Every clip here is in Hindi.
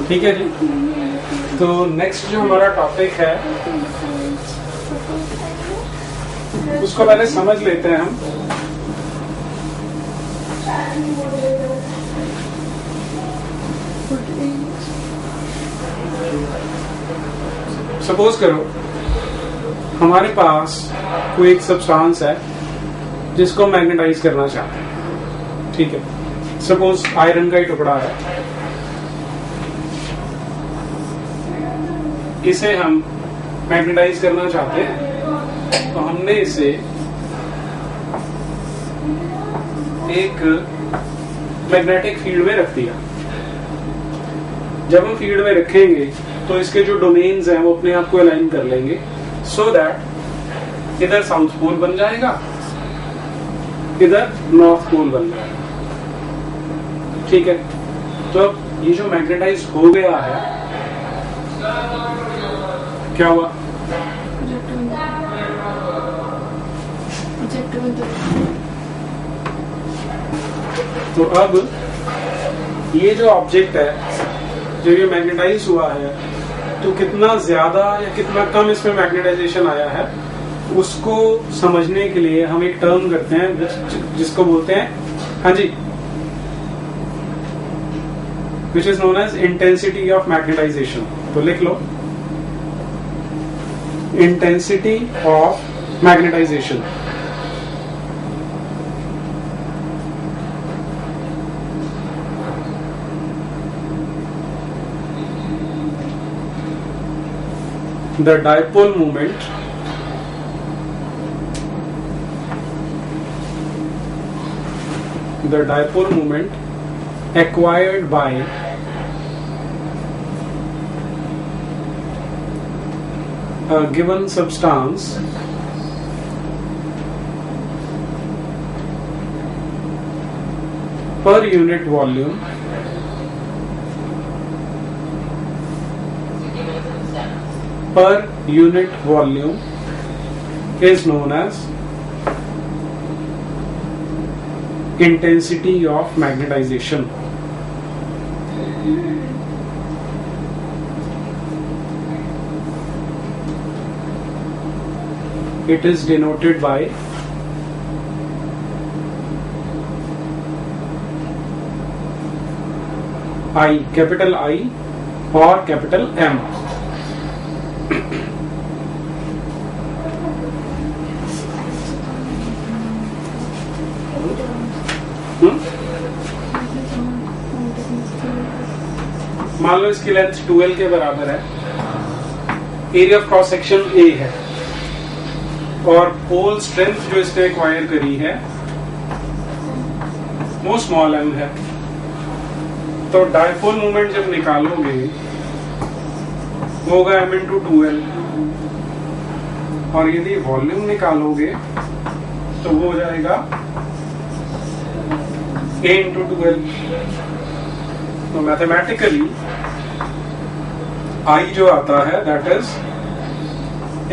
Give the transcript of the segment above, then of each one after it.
ठीक है जी। तो नेक्स्ट जो हमारा टॉपिक है उसको पहले समझ लेते हैं हम। सपोज करो हमारे पास कोई एक सब्सटेंस है जिसको मैग्नेटाइज करना चाहते हैं, ठीक है। सपोज आयरन का ही टुकड़ा है, इसे हम मैग्नेटाइज करना चाहते हैं, तो हमने इसे एक मैग्नेटिक फील्ड में रख दिया। जब हम फील्ड में रखेंगे तो इसके जो डोमेन्स हैं वो अपने आप को अलाइन कर लेंगे, सो दैट इधर साउथ पोल बन जाएगा, इधर नॉर्थ पोल बन जाएगा, ठीक है। तो अब ये जो मैग्नेटाइज हो गया है, क्या हुआ? तो अब ये जो ऑब्जेक्ट है, जो ये मैग्नेटाइज हुआ है, तो कितना ज्यादा या कितना कम इसमें मैग्नेटाइजेशन आया है उसको समझने के लिए हम एक टर्म करते हैं जिसको बोलते हैं, हाँ जी, which is known as intensity of magnetization. तो लिख लो, intensity of magnetization. The dipole moment acquired by a given substance per unit volume is known as intensity of magnetization. It is denoted by I, capital I or capital M. मान लो इसकी लेंथ 12 के बराबर है, area of cross section A है, और पोल स्ट्रेंथ जो इसने एक्वायर करी है वो स्मॉल m है। तो डायपोल मोमेंट जब निकालोगे वो होगा m इंटू 2l, और यदि वॉल्यूम निकालोगे तो वो हो जाएगा a इंटू 2l। तो मैथमेटिकली I जो आता है that is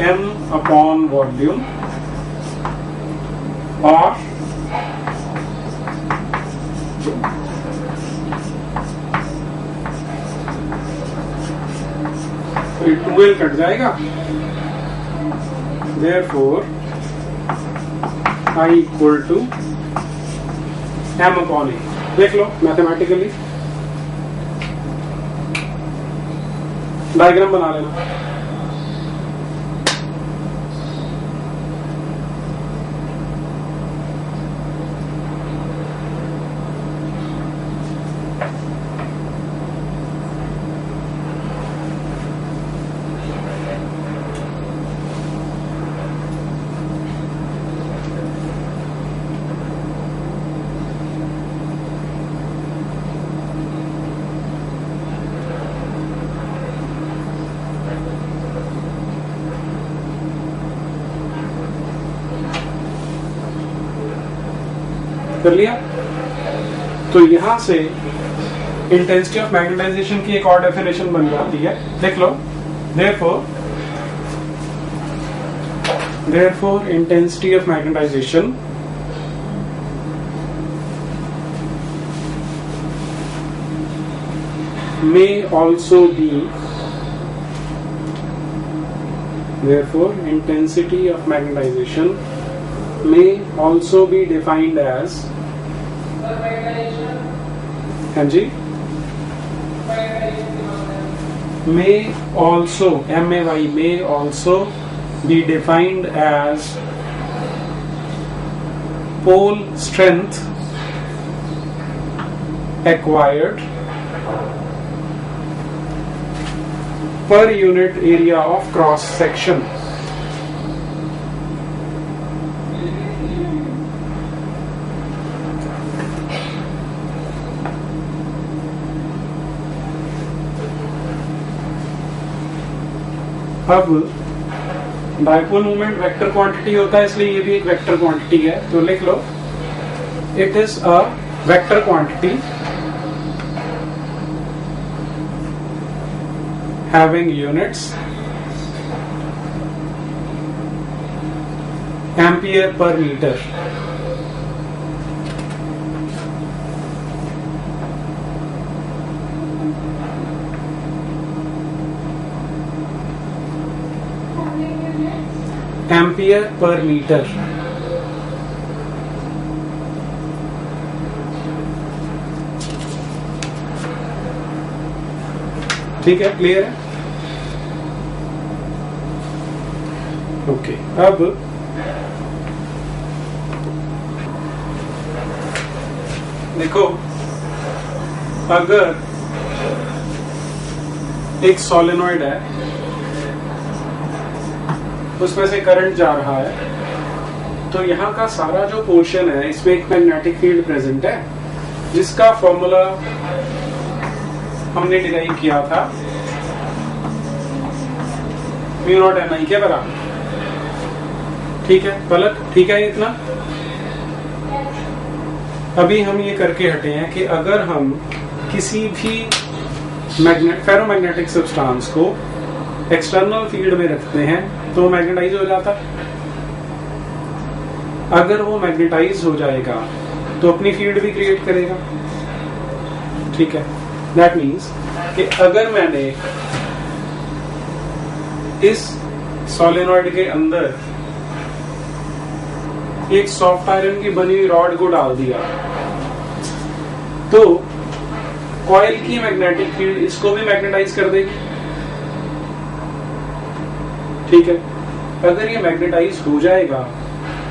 m upon volume, और तो 2l कट जाएगा, therefore I equal to m upon a। देख लो मैथमेटिकली, डायग्राम बना लेना। कर लिया। तो यहां से इंटेंसिटी ऑफ मैग्नेटाइजेशन की एक और डेफिनेशन बन जाती है, देख लो। therefore intensity of magnetization may also be, therefore intensity of magnetization may also be defined as, हाँ जी, may also, MAY, may also be defined as pole strength acquired per unit area of cross section. अब डायपोल मोमेंट वेक्टर क्वांटिटी होता है, इसलिए ये भी एक वेक्टर क्वांटिटी है, तो लिख लो it is a vector quantity having units ampere per meter. Ampere per meter. ठीक है, क्लियर है? ओके, अब देखो, अगर एक सोलेनॉइड है, उसमें से करंट जा रहा है, तो यहां का सारा जो पोर्शन है इसमें एक मैग्नेटिक फील्ड प्रेजेंट है, जिसका फॉर्मूला हमने डिराइव किया था μ0 के बराबर। ठीक है पलक, ठीक है इतना? अभी हम ये करके हटे हैं कि अगर हम किसी भी फेरोमैग्नेटिक सब्सटेंस को एक्सटर्नल फील्ड में रखते हैं तो मैग्नेटाइज हो जाता है। अगर वो मैग्नेटाइज हो जाएगा तो अपनी फील्ड भी क्रिएट करेगा। ठीक है, दैट मीन्स कि अगर मैंने इस सोलेनॉइड के अंदर एक सॉफ्ट आयरन की बनी हुई रॉड को डाल दिया तो कॉइल की मैग्नेटिक फील्ड इसको भी मैग्नेटाइज कर देगी। ठीक है, अगर ये मैग्नेटाइज हो जाएगा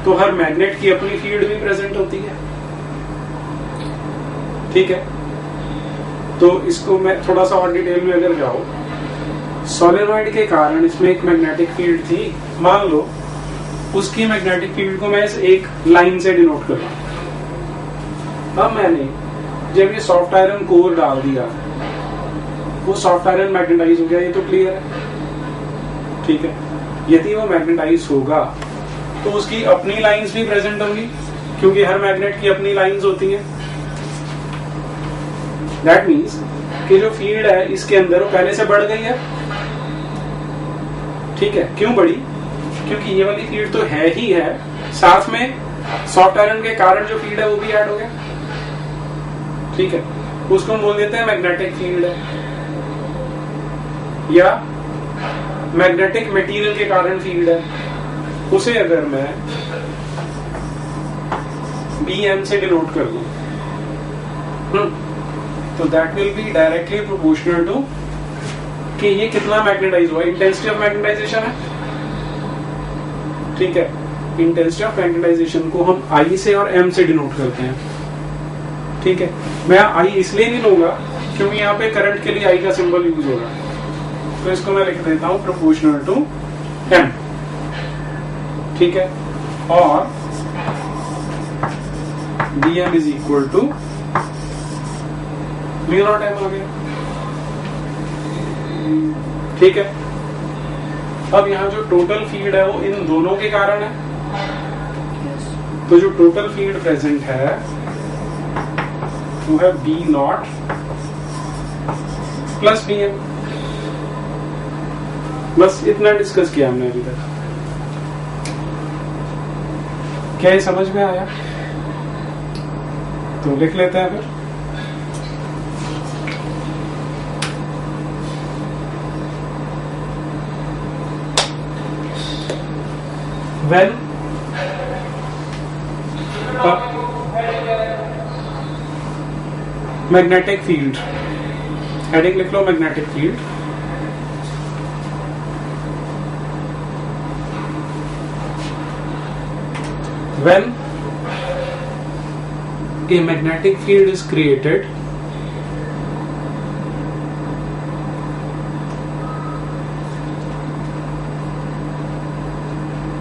तो हर मैग्नेट की अपनी फील्ड भी प्रेजेंट होती है। ठीक है, तो इसको मैं थोड़ा सा और डिटेल में अगर जाऊं, सोलेनॉइड के कारण इसमें एक मैग्नेटिक फील्ड थी, मान लो उसकी मैग्नेटिक फील्ड को मैं इस एक लाइन से डिनोट कर रहा हूं। अब मैंने जब ये सॉफ्ट आयरन कोर डाल दिया, वो सॉफ्ट आयरन मैग्नेटाइज हो गया, ये तो क्लियर है। ठीक है, यदि वो मैग्नेटाइज होगा तो उसकी अपनी लाइंस भी प्रेजेंट होंगी, क्योंकि हर मैग्नेट की अपनी लाइंस होती हैं। दैट मीन्स कि जो फील्ड है इसके अंदर वो पहले से बढ़ गई है। ठीक है, क्यों बढ़ी? क्योंकि ये वाली फील्ड तो है ही है, साथ में सॉफ्ट आयरन के कारण जो फील्ड है वो भी ऐड हो गया। ठीक है, उसको हम बोल देते हैं मैग्नेटिक फील्ड है, या मैग्नेटिक मटेरियल के कारण फील्ड है। उसे अगर मैं BM से डिनोट कर दूं तो that will be directly proportional to कि ये कितना मैग्नेटाइज हुआ, इंटेंसिटी ऑफ मैग्नेटाइजेशन है। ठीक है, इंटेंसिटी ऑफ मैग्नेटाइजेशन को हम I से और M से डिनोट करते हैं। ठीक है, मैं I इसलिए नहीं लूंगा क्योंकि यहाँ पे करंट के लिए I का सिंबल यूज होगा, तो इसको मैं लिख देता हूं प्रोपोर्शनल टू M। ठीक है, और DM is equal to μ0M आ गया। ठीक है, अब यहाँ जो टोटल फील्ड है वो इन दोनों के कारण है, तो जो टोटल फील्ड प्रेजेंट है वो है B0 प्लस BM। बस इतना डिस्कस किया हमने अभी तक। क्या ये समझ में आया? तो लिख लेते हैं फिर। when a magnetic field, heading लिख लो magnetic field, when a magnetic field is created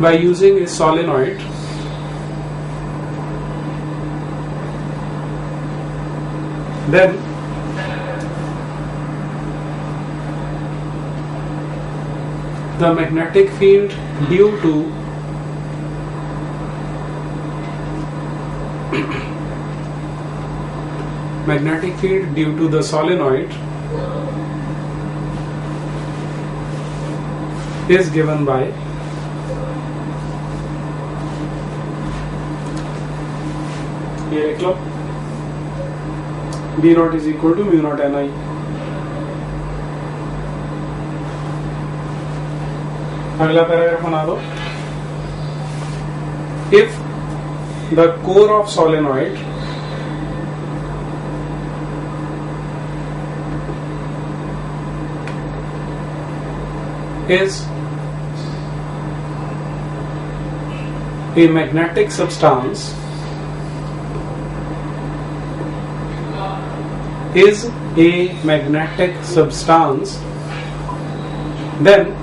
by using a solenoid, then the magnetic field due to the solenoid is given by ये लिख लो B naught is equal to mu naught Ni. अगला पैराग्राफ बना दो. If the core of solenoid is a magnetic substance, then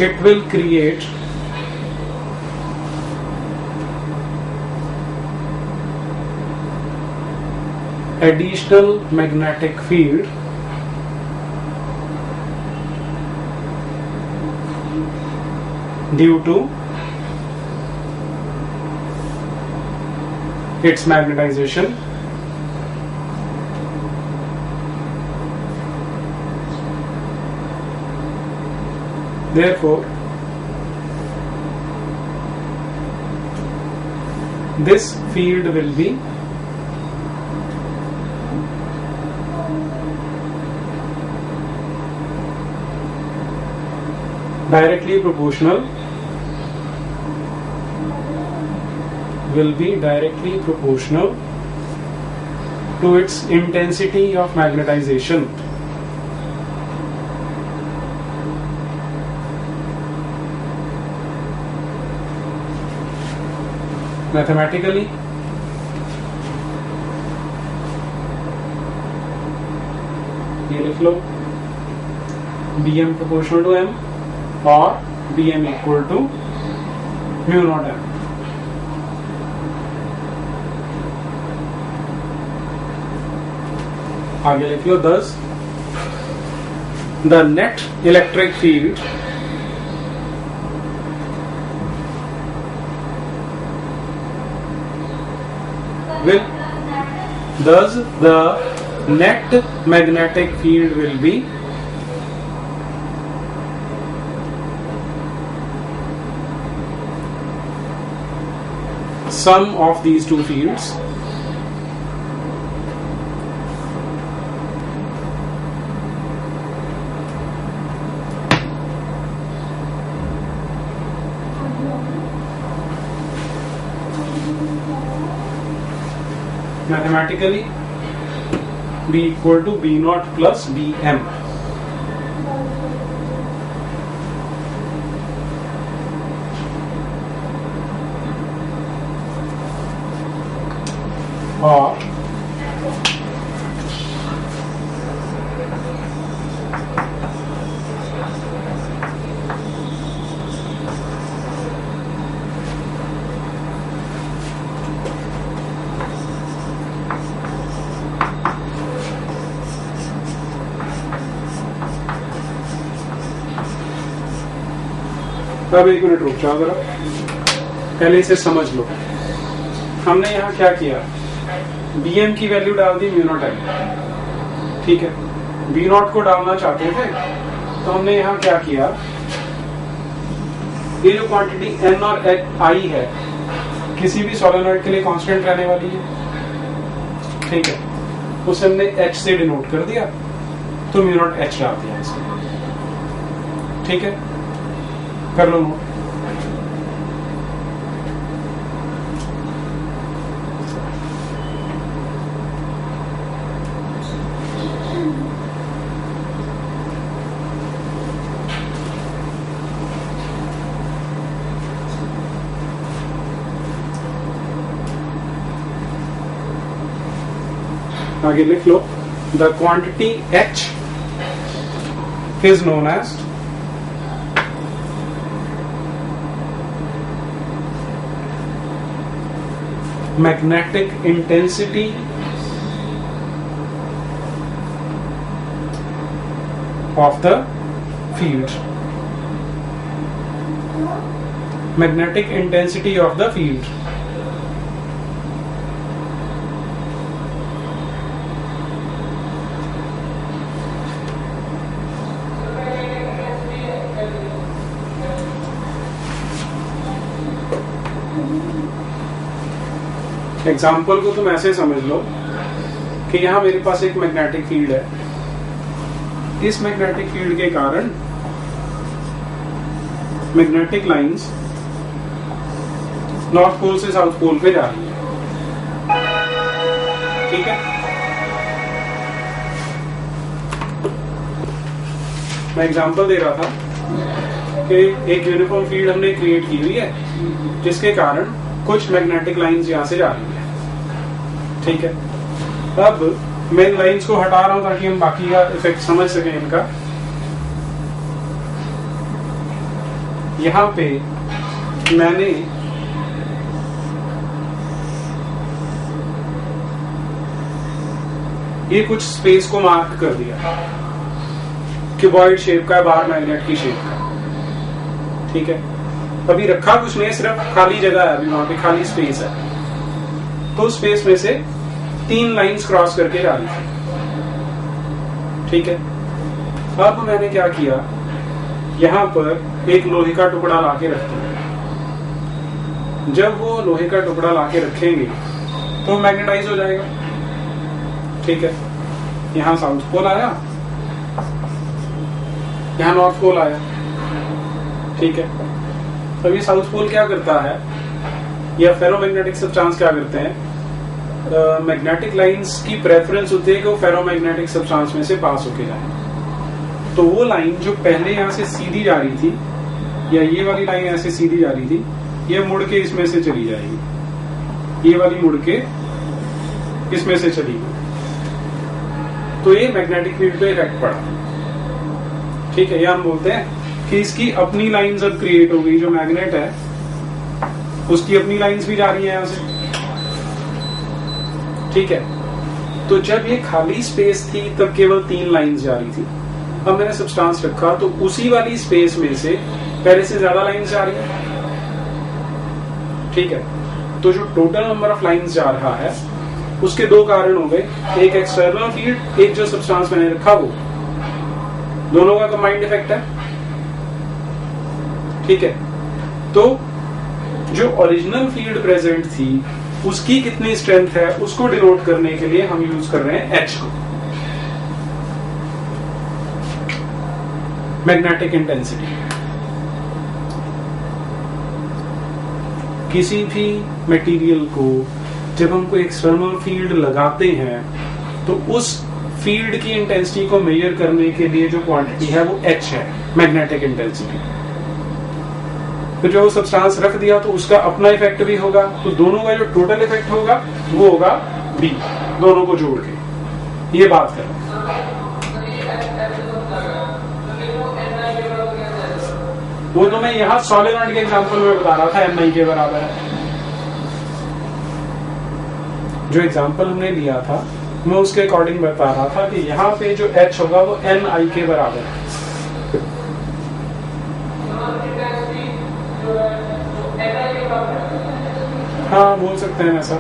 it will create additional magnetic field due to its magnetization. Therefore, this field will be directly proportional to its intensity of magnetization. Mathematically, ये लिख लो Bm proportional to m और Bm equal to mu naught m. आगे लिख लो 10. The net electric field the net magnetic field will be sum of these two fields mathematically B equal to B naught plus Bm. और अब एक मिनट रुक जाओ जरा, पहले इसे समझ लो. हमने यहाँ क्या किया, Bm की वैल्यू डाल दी mu naught m, ठीक है. B naught को डालना चाहते थे तो हमने यहाँ क्या किया, ये जो क्वांटिटी n और I है किसी भी सोलेनॉइड के लिए कांस्टेंट रहने वाली है, ठीक है. उसे हमने h से डिनोट कर दिया तो mu naught h डाल दिया इसमें. ठीक है, कर लो नोट। आगे लिख लो, the quantity H is known as magnetic intensity of the field. Magnetic intensity of the field. Example को तुम ऐसे समझ लो कि यहां मेरे पास एक मैग्नेटिक फील्ड है। इस मैग्नेटिक फील्ड के कारण मैग्नेटिक लाइंस नॉर्थ पोल से साउथ पोल पे जा रही है। ठीक है, मैं एग्जाम्पल दे रहा था कि एक यूनिफॉर्म फील्ड हमने क्रिएट की हुई है जिसके कारण कुछ मैग्नेटिक लाइंस यहां से जा रही है। ठीक है, अब मैं इन लाइंस को हटा रहा हूं ताकि हम बाकी का इफेक्ट समझ सकें इनका। यहां पे मैंने ये कुछ स्पेस को मार्क कर दिया, क्यूबॉइड शेप का है, बाहर मैग्नेट की शेप का। ठीक है, अभी रखा कुछ नहीं, सिर्फ खाली जगह है, अभी वहां पे खाली स्पेस है। तो स्पेस में से 3 लाइंस क्रॉस करके जा रही थी। ठीक है, अब मैंने क्या किया, यहां पर एक लोहे का टुकड़ा लाके रख दिया। जब वो लोहे का टुकड़ा लाके रखेंगे तो मैग्नेटाइज हो जाएगा। ठीक है, यहां साउथ पोल आया, यहां नॉर्थ पोल आया। ठीक है, अब ये साउथ पोल क्या करता है, या फेरोमैग्नेटिक सब्सटेंस क्या करते हैं, मैग्नेटिक लाइंस की प्रेफरेंस होती है कि वो फेरोमैग्नेटिक सब्सटेंस में से पास होके जाए। तो वो लाइन जो पहले यहां से सीधी जा रही थी, या ये वाली लाइन ऐसे सीधी जा रही थी, ये मुड़ के इसमें से चली जाएगी, ये वाली मुड़ के इसमें से चली गई। तो ये मैग्नेटिक फील्ड पे इफेक्ट पड़ा। ठीक है, ये हम बोलते हैं कि इसकी अपनी लाइंस अब क्रिएट हो गई। जो मैग्नेट है उसकी अपनी लाइंस भी जा रही है यहां से। ठीक है, तो जब ये खाली स्पेस थी तब केवल 3 लाइंस जा रही थी। अब मैंने सब्सटेंस रखा तो उसी वाली स्पेस में से पहले से ज्यादा लाइंस जा रही है। ठीक है, तो जो टोटल नंबर ऑफ लाइंस जा रहा है उसके 2 कारण हो गए, एक एक्सटर्नल फील्ड, एक जो सब्सटेंस मैंने रखा वो, दोनों का कंबाइंड इफेक्ट है। ठीक है, तो जो ओरिजिनल फील्ड प्रेजेंट थी उसकी कितनी स्ट्रेंथ है उसको डिनोट करने के लिए हम यूज कर रहे हैं H को, मैग्नेटिक इंटेंसिटी। किसी भी मटेरियल को जब हम कोई एक्सटर्नल फील्ड लगाते हैं तो उस फील्ड की इंटेंसिटी को मेजर करने के लिए जो क्वांटिटी है वो H है, मैग्नेटिक इंटेंसिटी। तो जो सब्सटेंस रख दिया तो उसका अपना इफेक्ट भी होगा, तो दोनों का जो टोटल इफेक्ट होगा वो होगा B, दोनों को जोड़ के। ये बात है। वो तो मैं यहाँ सॉलिनॉइड के एग्जांपल में बता रहा था, Ni के बराबर है। जो एग्जांपल हमने लिया था मैं उसके अकॉर्डिंग बता रहा था कि यहाँ पे जो H होगा वो Ni के बराबर है। हाँ, बोल सकते हैं ऐसा।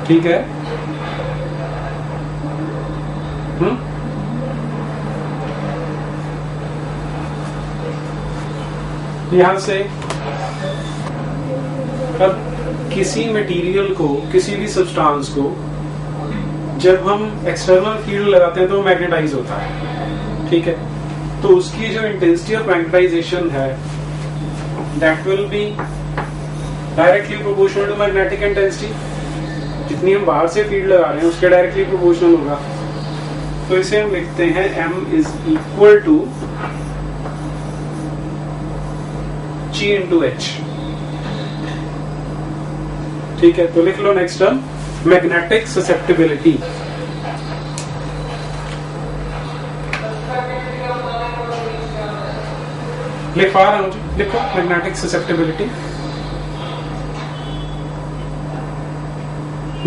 ठीक है, यहां से अब किसी मटेरियल को, किसी भी सब्सटेंस को जब हम एक्सटर्नल फील्ड लगाते हैं तो मैग्नेटाइज होता है, ठीक है। तो उसकी जो इंटेंसिटी ऑफ मैग्नेटाइजेशन है that will be directly proportional to magnetic intensity. जितनी हम बाहर से फील्ड लगा रहे हैं उसके डायरेक्टली प्रोपोर्शनल होगा। तो इसे हम लिखते हैं m is equal to G into H, ठीक है। तो लिख लो नेक्स्ट टर्म मैग्नेटिक ससेप्टिबिलिटी। लिखवा रहा हूं, लिखो magnetic susceptibility.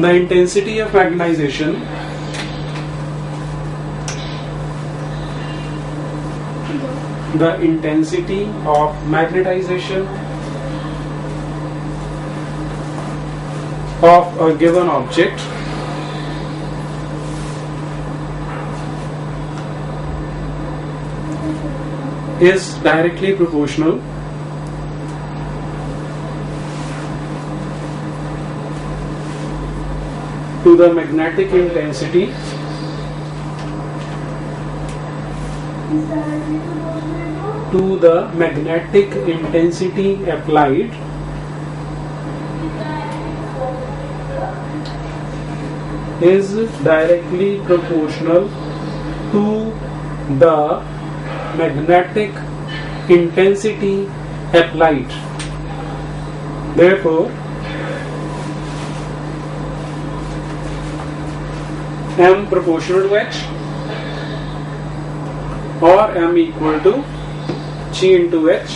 The intensity of magnetization the intensity of magnetization of a given object is directly proportional to the magnetic intensity applied is directly proportional to the magnetic intensity applied. Therefore, M proportional to H or M equal to G into H